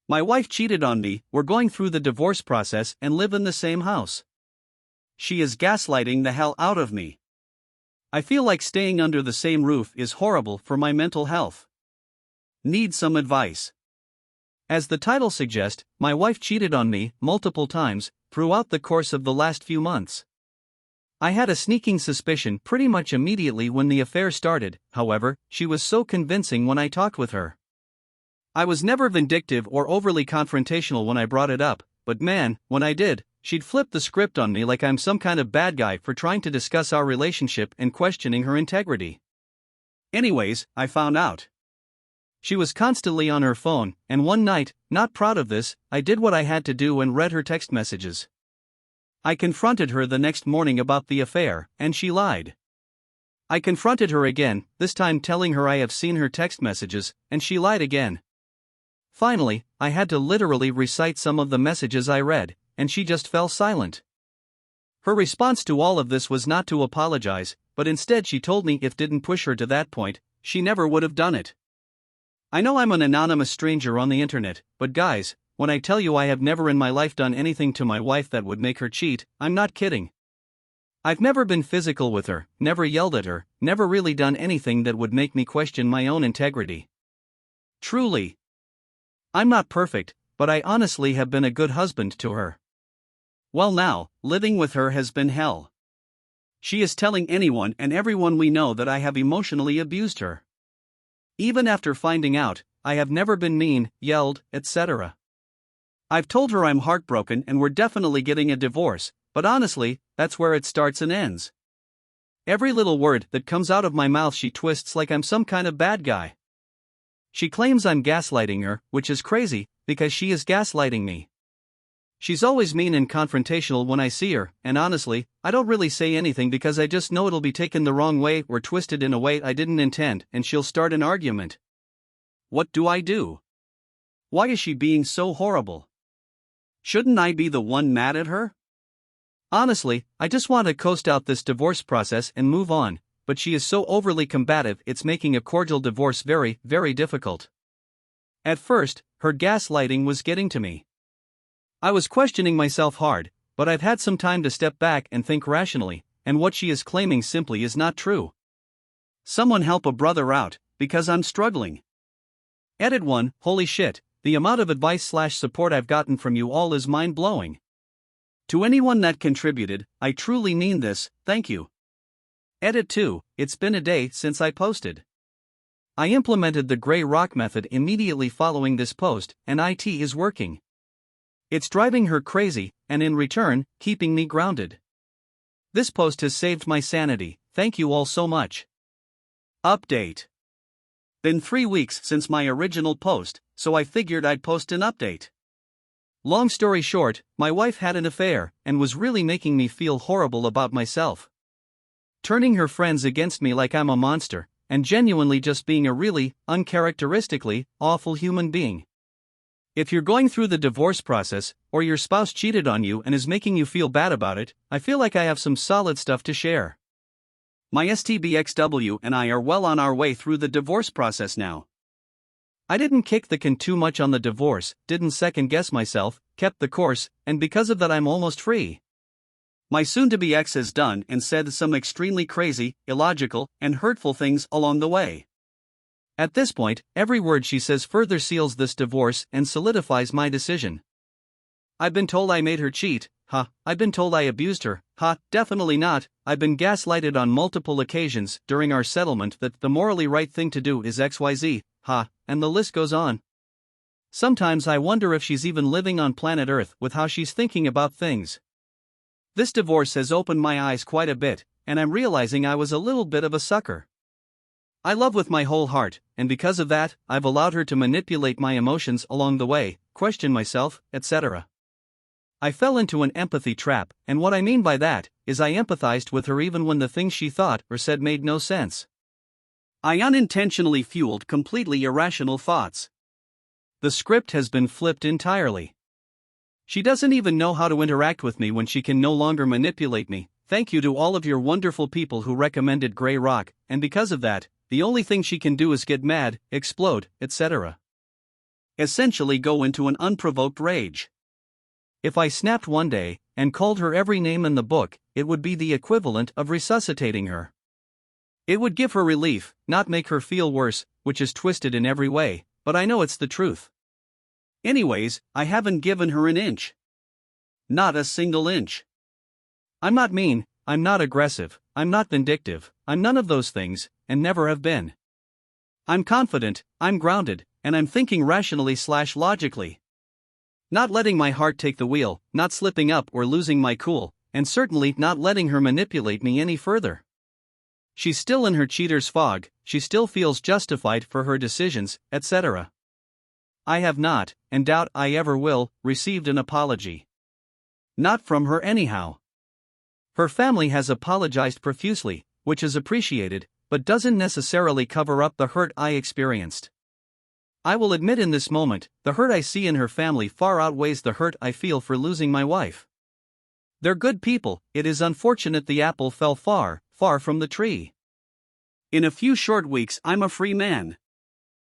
My wife cheated on me, we're going through the divorce process and live in the same house. She is gaslighting the hell out of me. I feel like staying under the same roof is horrible for my mental health. Need some advice. As the title suggests, my wife cheated on me multiple times throughout the course of the last few months. I had a sneaking suspicion pretty much immediately when the affair started, however, she was so convincing when I talked with her. I was never vindictive or overly confrontational when I brought it up, but man, when I did, she'd flip the script on me like I'm some kind of bad guy for trying to discuss our relationship and questioning her integrity. Anyways, I found out. She was constantly on her phone, and one night, not proud of this, I did what I had to do and read her text messages. I confronted her the next morning about the affair, and she lied. I confronted her again, this time telling her I have seen her text messages, and she lied again. Finally, I had to literally recite some of the messages I read, and she just fell silent. Her response to all of this was not to apologize, but instead she told me if it didn't push her to that point, she never would have done it. I know I'm an anonymous stranger on the internet, but guys, when I tell you I have never in my life done anything to my wife that would make her cheat, I'm not kidding. I've never been physical with her, never yelled at her, never really done anything that would make me question my own integrity. Truly. I'm not perfect, but I honestly have been a good husband to her. Well now, living with her has been hell. She is telling anyone and everyone we know that I have emotionally abused her. Even after finding out, I have never been mean, yelled, etc. I've told her I'm heartbroken and we're definitely getting a divorce, but honestly, that's where it starts and ends. Every little word that comes out of my mouth she twists like I'm some kind of bad guy. She claims I'm gaslighting her, which is crazy, because she is gaslighting me. She's always mean and confrontational when I see her, and honestly, I don't really say anything because I just know it'll be taken the wrong way or twisted in a way I didn't intend, and she'll start an argument. What do I do? Why is she being so horrible? Shouldn't I be the one mad at her? Honestly, I just want to coast out this divorce process and move on, but she is so overly combative it's making a cordial divorce very, very difficult. At first, her gaslighting was getting to me. I was questioning myself hard, but I've had some time to step back and think rationally, and what she is claiming simply is not true. Someone help a brother out, because I'm struggling. Edit 1, holy shit, the amount of advice/support I've gotten from you all is mind-blowing. To anyone that contributed, I truly mean this, thank you. Edit 2, it's been a day since I posted. I implemented the gray rock method immediately following this post, and it is working. It's driving her crazy, and in return, keeping me grounded. This post has saved my sanity, thank you all so much. Update. Been 3 weeks since my original post, so I figured I'd post an update. Long story short, my wife had an affair, and was really making me feel horrible about myself. Turning her friends against me like I'm a monster, and genuinely just being a really, uncharacteristically, awful human being. If you're going through the divorce process, or your spouse cheated on you and is making you feel bad about it, I feel like I have some solid stuff to share. My STBXW and I are well on our way through the divorce process now. I didn't kick the can too much on the divorce, didn't second guess myself, kept the course, and because of that I'm almost free. My soon-to-be ex has done and said some extremely crazy, illogical, and hurtful things along the way. At this point, every word she says further seals this divorce and solidifies my decision. I've been told I made her cheat, I've been told I abused her, definitely not. I've been gaslighted on multiple occasions during our settlement that the morally right thing to do is XYZ, and the list goes on. Sometimes I wonder if she's even living on planet Earth with how she's thinking about things. This divorce has opened my eyes quite a bit, and I'm realizing I was a little bit of a sucker. I love with my whole heart, and because of that, I've allowed her to manipulate my emotions along the way, question myself, etc. I fell into an empathy trap, and what I mean by that is I empathized with her even when the things she thought or said made no sense. I unintentionally fueled completely irrational thoughts. The script has been flipped entirely. She doesn't even know how to interact with me when she can no longer manipulate me. Thank you to all of your wonderful people who recommended Grey Rock, and because of that, the only thing she can do is get mad, explode, etc. Essentially go into an unprovoked rage. If I snapped one day and called her every name in the book, it would be the equivalent of resuscitating her. It would give her relief, not make her feel worse, which is twisted in every way, but I know it's the truth. Anyways, I haven't given her an inch. Not a single inch. I'm not mean, I'm not aggressive, I'm not vindictive, I'm none of those things, and never have been. I'm confident, I'm grounded, and I'm thinking rationally/logically. Not letting my heart take the wheel, not slipping up or losing my cool, and certainly not letting her manipulate me any further. She's still in her cheater's fog, she still feels justified for her decisions, etc. I have not, and doubt I ever will, received an apology. Not from her anyhow. Her family has apologized profusely, which is appreciated, but doesn't necessarily cover up the hurt I experienced. I will admit in this moment, the hurt I see in her family far outweighs the hurt I feel for losing my wife. They're good people, it is unfortunate the apple fell far, far from the tree. In a few short weeks I'm a free man.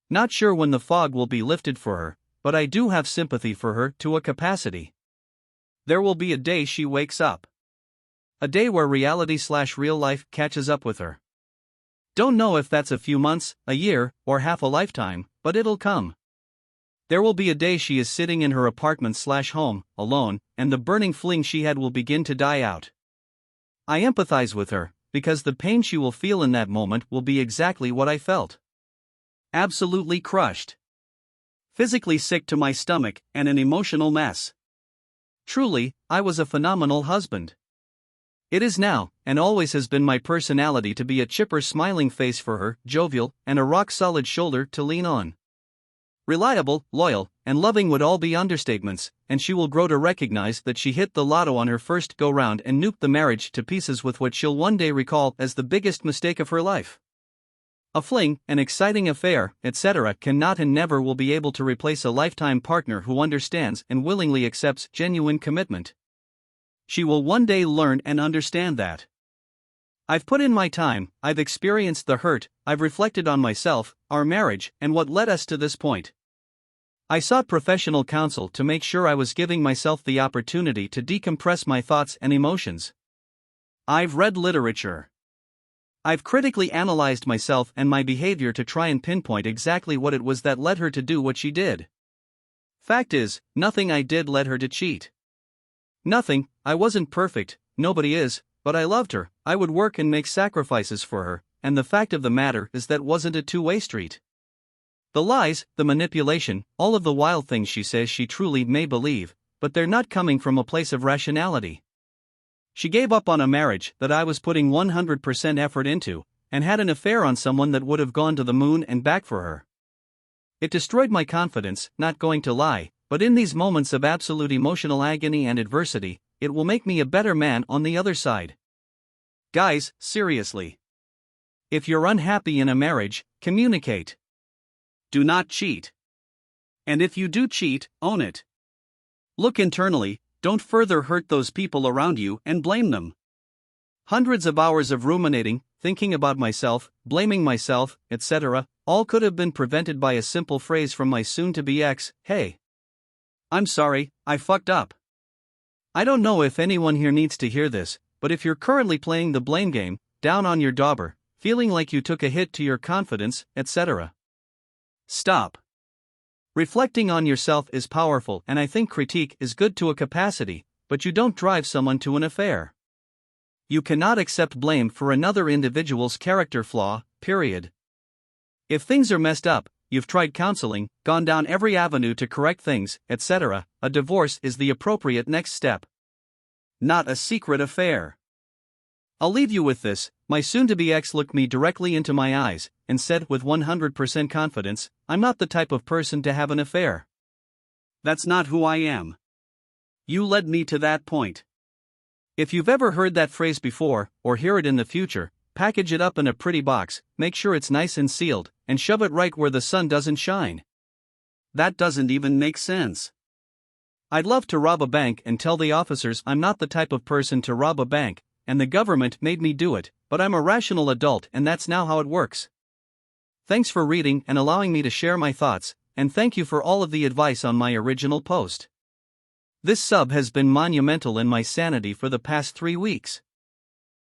Not sure when the fog will be lifted for her, but I do have sympathy for her to a capacity. There will be a day she wakes up. A day where reality/real life catches up with her. Don't know if that's a few months, a year, or half a lifetime, but it'll come. There will be a day she is sitting in her apartment/home, alone, and the burning fling she had will begin to die out. I empathize with her, because the pain she will feel in that moment will be exactly what I felt. Absolutely crushed. Physically sick to my stomach, and an emotional mess. Truly, I was a phenomenal husband. It is now, and always has been my personality to be a chipper smiling face for her, jovial, and a rock-solid shoulder to lean on. Reliable, loyal, and loving would all be understatements, and she will grow to recognize that she hit the lotto on her first go-round and nuked the marriage to pieces with what she'll one day recall as the biggest mistake of her life. A fling, an exciting affair, etc. cannot and never will be able to replace a lifetime partner who understands and willingly accepts genuine commitment. She will one day learn and understand that. I've put in my time, I've experienced the hurt, I've reflected on myself, our marriage, and what led us to this point. I sought professional counsel to make sure I was giving myself the opportunity to decompress my thoughts and emotions. I've read literature. I've critically analyzed myself and my behavior to try and pinpoint exactly what it was that led her to do what she did. Fact is, nothing I did led her to cheat. Nothing, I wasn't perfect, nobody is, but I loved her, I would work and make sacrifices for her, and the fact of the matter is that wasn't a two-way street. The lies, the manipulation, all of the wild things she says she truly may believe, but they're not coming from a place of rationality. She gave up on a marriage that I was putting 100% effort into, and had an affair on someone that would have gone to the moon and back for her. It destroyed my confidence, not going to lie, but in these moments of absolute emotional agony and adversity, it will make me a better man on the other side. Guys, seriously. If you're unhappy in a marriage, communicate. Do not cheat. And if you do cheat, own it. Look internally, don't further hurt those people around you and blame them. Hundreds of hours of ruminating, thinking about myself, blaming myself, etc., all could have been prevented by a simple phrase from my soon-to-be ex, "Hey, I'm sorry, I fucked up." I don't know if anyone here needs to hear this, but if you're currently playing the blame game, down on your dauber, feeling like you took a hit to your confidence, etc., stop. Reflecting on yourself is powerful, and I think critique is good to a capacity, but you don't drive someone to an affair. You cannot accept blame for another individual's character flaw, period. If things are messed up, you've tried counseling, gone down every avenue to correct things, etc., a divorce is the appropriate next step. Not a secret affair. I'll leave you with this, my soon-to-be ex looked me directly into my eyes, and said with 100% confidence, "I'm not the type of person to have an affair. That's not who I am. You led me to that point." If you've ever heard that phrase before, or hear it in the future, package it up in a pretty box, make sure it's nice and sealed, and shove it right where the sun doesn't shine. That doesn't even make sense. I'd love to rob a bank and tell the officers I'm not the type of person to rob a bank, and the government made me do it, but I'm a rational adult and that's now how it works. Thanks for reading and allowing me to share my thoughts, and thank you for all of the advice on my original post. This sub has been monumental in my sanity for the past 3 weeks.